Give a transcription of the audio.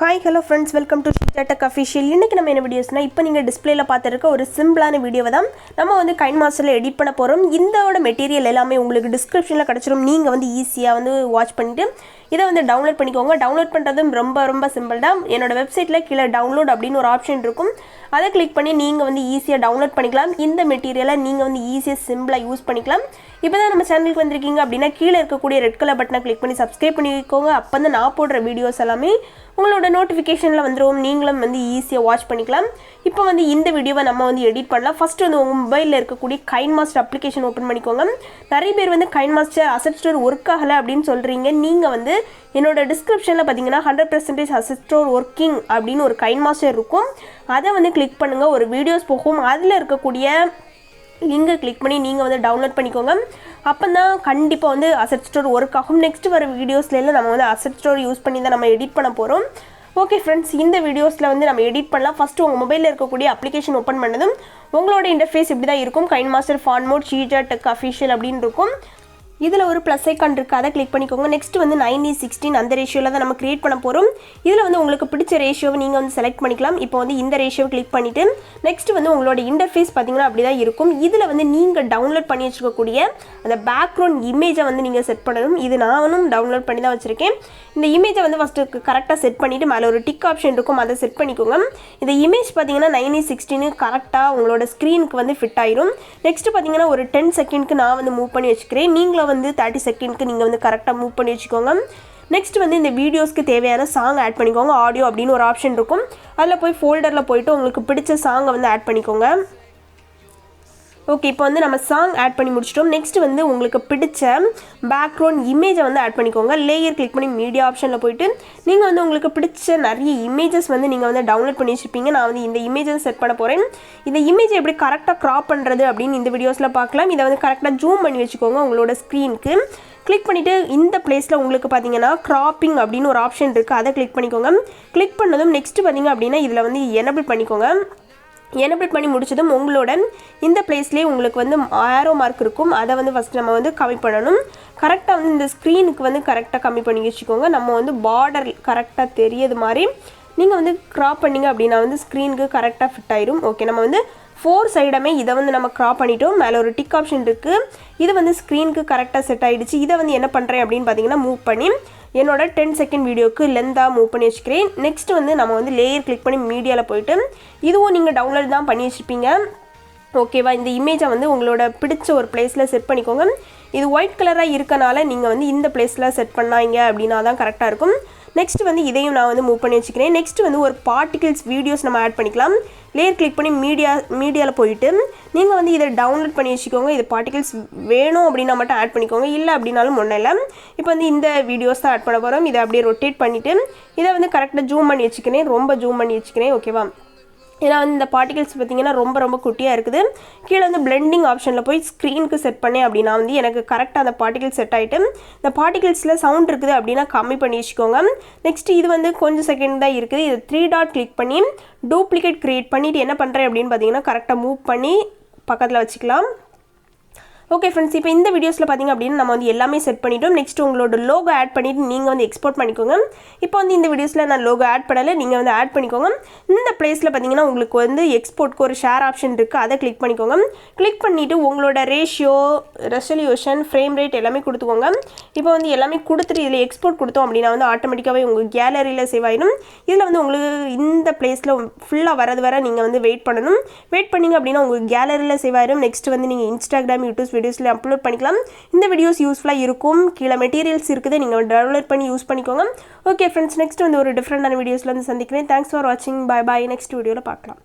Hi, hello friends, welcome to Sheeja Tech Official. இன்னைக்கு நம்ம என்ன வீடியோஸ்னா இப்போ நீங்க டிஸ்ப்ளேல பார்த்திருக்க ஒரு சிம்பிளான வீடியோவை தான் நம்ம வந்து KineMasterல எடிட் பண்ண போறோம். இந்தோட மெட்டீரியல் எல்லாமே உங்களுக்கு டிஸ்கிரிப்ஷன்ல கிடைச்சிரும். நீங்க வந்து ஈஸியா வந்து வாட்ச் பண்ணிட்டு இத வந்து டவுன்லோட் பண்ணிக்கோங்க. டவுன்லோட் பண்றதும் ரொம்ப சிம்பிள் தான். என்னோட வெப்சைட்ல கீழ டவுன்லோட் அப்படின ஒரு ஆப்ஷன் இருக்கும். அதை கிளிக் பண்ணி நீங்க வந்து ஈஸியா டவுன்லோட் பண்ணிக்கலாம். இந்த மெட்டீரியலை நீங்க வந்து ஈஸியா சிம்பிளா யூஸ் பண்ணிக்கலாம். இப்போதான் நம்ம சேனலுக்கு வந்திருக்கீங்க அப்படினா கீழ இருக்கக்கூடிய ரெட் கலர் பட்டனை கிளிக் பண்ணி சப்ஸ்கிரைப் பண்ணிக்கோங்க. அப்பதான் நான் போடுற வீடியோஸ் எல்லாமே உங்களோட நோட்டிஃபிகேஷன்ல வந்துரும். நீங்களும் வந்து ஈஸியா வாட்ச் பண்ணிக்கலாம். இப்போ வந்து இந்த வீடியோவை நம்ம வந்து எடிட் பண்ணலாம். ஃபர்ஸ்ட் வந்து உங்க மொபைல்ல இருக்கக்கூடிய KineMaster அப்ளிகேஷன் ஓபன் பண்ணிக்கோங்க. நிறைய பேர் வந்து KineMaster அசெட் ஸ்டோர் வொர்க் ஆகல அப்படினு சொல்றீங்க. நீங்க வந்து என்னோட டிஸ்கிரிப்ஷன்ல பாத்தீங்கன்னா 100% அசெட் ஸ்டோர் வொர்க்கிங் அப்படினு ஒரு KineMaster இருக்கும். அதை வந்து கிளிக் பண்ணுங்க. ஒரு வீடியோஸ் போகும். அதுல இருக்கக்கூடிய லிங்கை கிளிக் பண்ணி நீங்கள் வந்து டவுன்லோட் பண்ணிக்கோங்க. அப்போ தான் கண்டிப்பாக வந்து அசெட் ஸ்டோர் ஒர்க் ஆகும். நெக்ஸ்ட் வர வீடியோஸ்லாம் நம்ம வந்து அசெட் ஸ்டோர் யூஸ் பண்ணி தான் நம்ம எடிட் பண்ண போகிறோம். ஓகே ஃப்ரெண்ட்ஸ், இந்த வீடியோஸில் வந்து நம்ம எடிட் பண்ணலாம். ஃபஸ்ட்டு உங்கள் மொபைலில் இருக்கக்கூடிய அப்ளிகேஷன் ஓப்பன் பண்ணதும் உங்களோட இன்டர்ஃபேஸ் இப்படி தான் இருக்கும். KineMaster fan mode Sheeja Tech Official அப்படின்னு இருக்கும். இதில் ஒரு ப்ளஸ் ஐக்கான் இருக்குது, அதை கிளிக் பண்ணிக்கோங்க. நெக்ஸ்ட் வந்து 9:16 அந்த ரேஷியோவில் தான் நம்ம கிரியேட் பண்ண போகிறோம். இதில் வந்து உங்களுக்கு பிடிச்ச ரேஷியோவை நீங்கள் வந்து செலக்ட் பண்ணிக்கலாம். இப்போ வந்து இந்த ரேஷியோவை கிளிக் பண்ணிவிட்டு நெக்ஸ்ட் வந்து உங்களோட இன்டர்ஃபேஸ் பார்த்தீங்கன்னா அப்படி தான் இருக்கும். இதில் வந்து நீங்கள் டவுன்லோட் பண்ணி வச்சுக்கக்கூடிய அந்த பேக்ரவுண்ட் இமேஜை வந்து நீங்கள் செட் பண்ணணும். இது நானும் டவுன்லோட் பண்ணி தான் வச்சுருக்கேன். இந்த இமேஜை வந்து ஃபஸ்ட்டு கரெக்டாக செட் பண்ணிவிட்டு மேலே ஒரு டிக் ஆப்ஷன் இருக்கும், அதை செட் பண்ணிக்கோங்க. இந்த இமேஜ் பார்த்தீங்கன்னா 9:16 கரெக்டாக உங்களோட ஸ்க்ரீனுக்கு வந்து ஃபிட் ஆயிரும். நெக்ஸ்ட் பார்த்தீங்கன்னா ஒரு 10 செகண்ட்க்கு நான் வந்து மூவ் பண்ணி வச்சுக்கிறேன். நீங்களும் வந்து 30 செகண்ட்க்கு நீங்கள் வந்து கரெக்டாக மூவ் பண்ணி வச்சுக்கோங்க. நெக்ஸ்ட் வந்து இந்த வீடியோஸ்க்கு தேவையான சாங் ஆட் பண்ணிக்கோங்க. ஆடியோ அப்படின்னு ஒரு ஆப்ஷன் இருக்கும். அதில் போய் ஃபோல்டரில் போயிட்டு உங்களுக்கு பிடிச்ச சாங்கை வந்து ஆட் பண்ணிக்கோங்க. ஓகே, இப்போ வந்து நம்ம சாங் ஆட் பண்ணி முடிச்சிட்டோம். நெக்ஸ்ட் வந்து உங்களுக்கு பிடிச்ச பேக்ரவுண்ட் இமேஜை வந்து ஆட் பண்ணிக்கோங்க. லேயர் கிளிக் பண்ணி மீடியா ஆப்ஷனில் போயிட்டு நீங்கள் வந்து உங்களுக்கு பிடிச்ச நிறைய இமேஜஸ் வந்து நீங்கள் வந்து டவுன்லோட் பண்ணி வச்சுருப்பீங்க. நான் வந்து இந்த இமேஜை செட் பண்ண போகிறேன். இந்த இமேஜை எப்படி கரெக்டாக க்ராப் பண்ணுறது அப்படின்னு இந்த வீடியோஸில் பார்க்கலாம். இதை வந்து கரெக்டாக ஜூம் பண்ணி வச்சுக்கோங்க. உங்களோட ஸ்க்ரீனுக்கு கிளிக் பண்ணிவிட்டு இந்த பிளேஸில் உங்களுக்கு பார்த்தீங்கன்னா க்ராப்பிங் அப்படின்னு ஒரு ஆப்ஷன் இருக்குது, அதை கிளிக் பண்ணிக்கோங்க. கிளிக் பண்ணதும் நெக்ஸ்ட் பார்த்தீங்க அப்படின்னா இதில் வந்து எனபிள் பண்ணிக்கோங்க. எனபிள் பண்ணி முடிச்சதும் உங்களோட இந்த பிளேஸ்லேயே உங்களுக்கு வந்து ஆரோ மார்க் இருக்கும். அதை வந்து ஃபஸ்ட் நம்ம வந்து கம்மி பண்ணணும். கரெக்டாக வந்து இந்த ஸ்க்ரீனுக்கு வந்து கரெக்டாக கம்மி பண்ணி வச்சுக்கோங்க. நம்ம வந்து பார்டர் கரெக்டாக தெரியாது மாதிரி நீங்கள் வந்து க்ராப் பண்ணிங்க அப்படின்னா வந்து ஸ்க்ரீனுக்கு கரெக்டாக ஃபிட் ஆயிரும். ஓகே, நம்ம வந்து 4 சைடுமே இதை வந்து நம்ம க்ராப் பண்ணிட்டோம். மேலே ஒரு டிக் ஆப்ஷன் இருக்குது. இது வந்து ஸ்க்ரீனுக்கு கரெக்டாக செட் ஆகிடுச்சு. இதை வந்து என்ன பண்ணுறேன் அப்படின்னு பார்த்தீங்கன்னா மூவ் பண்ணி என்னோட 10 செகண்ட் வீடியோக்கு லென்த்தாக மூவ் பண்ணி வச்சுக்கிறேன். நெக்ஸ்ட் வந்து நம்ம வந்து லேயர் கிளிக் பண்ணி மீடியாவில் போயிட்டு இதுவும் நீங்கள் டவுன்லோட் தான் பண்ணி வச்சுருப்பீங்க. ஓகேவா, இந்த இமேஜை வந்து உங்களோட பிடிச்ச ஒரு பிளேஸில் செட் பண்ணிக்கோங்க. இது ஒயிட் கலராக இருக்கனால நீங்கள் வந்து இந்த பிளேஸில் செட் பண்ணாங்க அப்படின்னா தான் கரெக்டாக இருக்கும். நெக்ஸ்ட் வந்து இதையும் நான் வந்து மூவ் பண்ணி வச்சுக்கிறேன். நெக்ஸ்ட் வந்து ஒரு பார்ட்டிகிள்ஸ் வீடியோஸ் நம்ம ஆட் பண்ணிக்கலாம். லேயர் கிளிக் பண்ணி மீடியாவில் போயிட்டு நீங்கள் வந்து இதை டவுன்லோட் பண்ணி வச்சுக்கோங்க. இது பார்ட்டிகிள்ஸ் வேணும் அப்படின்னா மட்டும் ஆட் பண்ணிக்கோங்க, இல்லை அப்படின்னாலும் ஒன்றும் இல்லை. இப்போ வந்து இந்த வீடியோஸ் தான் ஆட் பண்ண போகிறோம். இதை அப்படியே ரொட்டேட் பண்ணிவிட்டு இதை வந்து கரெக்டாக ஜூம் பண்ணி வச்சுக்கிறேன். ரொம்ப ஜூம் பண்ணி வச்சுக்கிறேன். ஓகேவா, ஏன்னா வந்து இந்த பார்ட்டிகிள்ஸ் பார்த்தீங்கன்னா ரொம்ப குட்டியாக இருக்குது. கீழே வந்து பிளெண்டிங் ஆப்ஷனில் போய் ஸ்க்ரீனுக்கு செட் பண்ணேன் அப்படின்னா வந்து எனக்கு கரெக்டாக அந்த பார்ட்டிகிள்ஸ் செட் ஆகிட்டு இந்த பார்ட்டிகிள்ஸில் சவுண்ட் இருக்குது அப்படின்னா கம்மி பண்ணி வச்சுக்கோங்க. நெக்ஸ்ட் இது வந்து கொஞ்சம் செகண்ட் தான் இருக்குது. இது 3 டாட் கிளிக் பண்ணி டூப்ளிகேட் க்ரியேட் பண்ணிவிட்டு என்ன பண்ணுறேன் அப்படின்னு பார்த்தீங்கன்னா கரெக்டாக மூவ் பண்ணி பக்கத்தில் வச்சுக்கலாம். ஓகே ஃப்ரெண்ட்ஸ், இப்போ இந்த வீடியோஸில் பார்த்தீங்க அப்படின்னா நம்ம வந்து எல்லாமே செட் பண்ணிட்டோம். நெக்ஸ்ட் உங்களோட லோகோ ஆட் பண்ணிவிட்டு நீங்கள் வந்து எக்ஸ்போர்ட் பண்ணிக்கோங்க. இப்போ வந்து இந்த வீடியோஸில் நான் லோகோ ஆட் பண்ணலை, நீங்கள் வந்து ஆட் பண்ணிக்கோங்க. இந்த பிளேஸில் பார்த்தீங்கன்னா உங்களுக்கு வந்து எக்ஸ்போர்ட்க்கு ஒரு ஷேர் ஆப்ஷன் இருக்குது, அதை கிளிக் பண்ணிக்கோங்க. கிளிக் பண்ணிவிட்டு உங்களோட ரேஷியோ, ரெசல்யூஷன், ஃப்ரேம் ரேட் எல்லாமே கொடுத்துக்கோங்க. இப்போ வந்து எல்லாமே கொடுத்துட்டு இதில் எக்ஸ்போர்ட் கொடுத்தோம் அப்படின்னா வந்து ஆட்டோமேட்டிக்காகவே உங்கள் கேலரியில் சேவ் ஆகிடும். இதில் வந்து உங்களுக்கு இந்த பிளேஸில் ஃபுல்லாக வரது வர நீங்கள் வந்து வெயிட் பண்ணணும். வெயிட் பண்ணிங்க அப்படின்னா உங்கள் கேலரியில் சேவ் ஆகிடும். நெக்ஸ்ட் வந்து நீங்கள் இன்ஸ்டாகிராம், யூடியூப் வீடியோஸில் அப்லோட் பண்ணிக்கலாம். இந்த வீடியோஸ் யூஸ்ஃபுல்லாக இருக்கும். கீழே மெட்டீரியல்ஸ் இருக்குது, நீங்கள் டவுன்லோட் பண்ணி யூஸ் பண்ணிக்கோங்க. ஓகே ஃப்ரெண்ட்ஸ், நெக்ஸ்ட் வந்து ஒரு டிஃப்ரெண்டான வீடியோஸில் வந்து சந்திக்கிறேன். தேங்க்ஸ் ஃபார் வாட்சிங். Bye bye. நெக்ஸ்ட் வீடியோவில் பார்க்கலாம்.